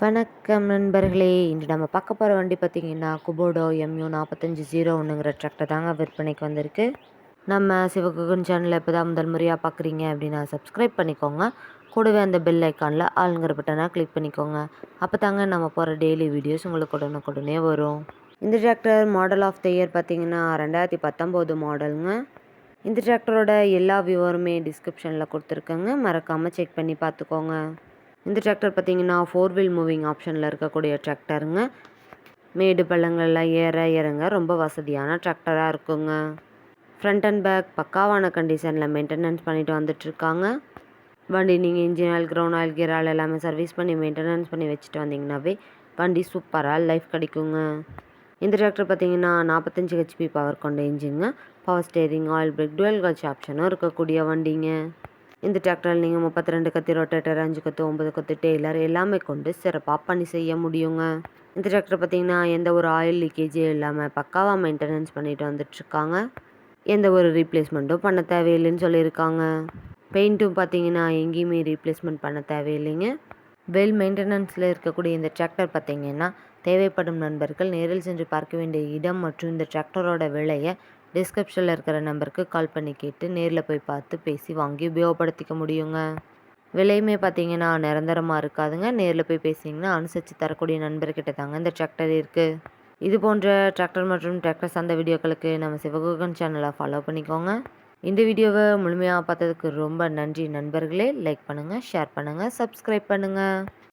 வணக்கம் நண்பர்களே! இன்று நம்ம பார்க்க போற வண்டி பார்த்தீங்கன்னா, குபோடோ MU 4501ங்கிற டிராக்டர் தாங்க விற்பனைக்கு வந்திருக்கு. நம்ம சிவகுகன் சேனல இப்போ தான் முதல் முறையா பார்க்குறீங்க அப்படின்னா, சப்ஸ்கிரைப் பண்ணிக்கோங்க. கூடவே அந்த பெல் ஐக்கான்ல ஆல்ங்கிற பட்டனை கிளிக் பண்ணிக்கோங்க. அப்போ தாங்க நம்ம போகிற டெய்லி வீடியோஸ் உங்களுக்கு உடனுக்குடனே வரும். இந்த tractor model of the year பார்த்தீங்கன்னா 2019 மாடலுங்க. இந்த டிராக்டரோட எல்லா விவரமே டிஸ்கிரிப்ஷனில் கொடுத்துருக்கேங்க. மறக்காமல் செக் பண்ணி பார்த்துக்கோங்க. இந்த டிராக்டர் பார்த்தீங்கன்னா 4 வீல் மூவிங் ஆப்ஷனில் இருக்கக்கூடிய டிராக்டருங்க. மேடு பள்ளங்களில் ஏற இறங்க ரொம்ப வசதியான டிராக்டராக இருக்குங்க. ஃப்ரண்ட் அண்ட் பேக் பக்காவான கண்டிஷனில் மெயின்டெனன்ஸ் பண்ணிட்டு வந்துட்டுருக்காங்க. வண்டி நீங்கள் engine oil, ground oil, gear oil எல்லாமே சர்வீஸ் பண்ணி மெயின்டெனன்ஸ் பண்ணி வச்சுட்டு வந்தீங்கன்னாவே வண்டி சூப்பராக லைஃப் கிடைக்குங்க. இந்த டிராக்டர் பார்த்தீங்கன்னா 45 ஹெச்பி பவர் கொண்ட இன்ஜினுங்க. Power steering, oil brake, dual clutch ஆப்ஷனும் இருக்கக்கூடிய வண்டிங்க. இந்த டிராக்டரில் நீங்கள் 32 கத்தி ரொட்டேட்டர், 5 கத்து, 9 கத்து டெய்லர் எல்லாமே கொண்டு சிறப்பாக பணி செய்ய முடியுங்க. இந்த டிராக்டர் பார்த்தீங்கன்னா எந்த ஒரு ஆயில் லீக்கேஜும் இல்லாமல் பக்காவாக மெயின்டெனன்ஸ் பண்ணிட்டு வந்துட்டுருக்காங்க. எந்த ஒரு ரீப்ளேஸ்மெண்ட்டும் பண்ண தேவையில்லைன்னு சொல்லியிருக்காங்க. பெயிண்ட்டும் பார்த்தீங்கன்னா எங்கேயுமே ரீப்ளேஸ்மெண்ட் பண்ண தேவையில்லைங்க. வெல் மெயின்டெனன்ஸில் இருக்கக்கூடிய இந்த டிராக்டர் பார்த்தீங்கன்னா தேவைப்படும் நண்பர்கள் நேரில் சென்று பார்க்க வேண்டிய இடம் மற்றும் இந்த டிராக்டரோட விலையை டிஸ்கிரிப்ஷனில் இருக்கிற நம்பருக்கு கால் பண்ணி கேட்டு நேரில் போய் பார்த்து பேசி வாங்கி உபயோகப்படுத்திக்க முடியுங்க. விலையுமே பார்த்தீங்கன்னா நிரந்தரமாக இருக்காதுங்க. நேரில் போய் பேசிங்கன்னா அனுசரித்து தரக்கூடிய நண்பர்கிட்ட தாங்க இந்த டிராக்டர் இருக்குது. இது போன்ற டிராக்டர் மற்றும் டிராக்டர் சார்ந்த வீடியோக்களுக்கு நம்ம சிவகுகன் சேனலை ஃபாலோ பண்ணிக்கோங்க. இந்த வீடியோவை முழுமையாக பார்த்ததுக்கு ரொம்ப நன்றி நண்பர்களே. லைக் பண்ணுங்கள், ஷேர் பண்ணுங்கள், சப்ஸ்கிரைப் பண்ணுங்கள்.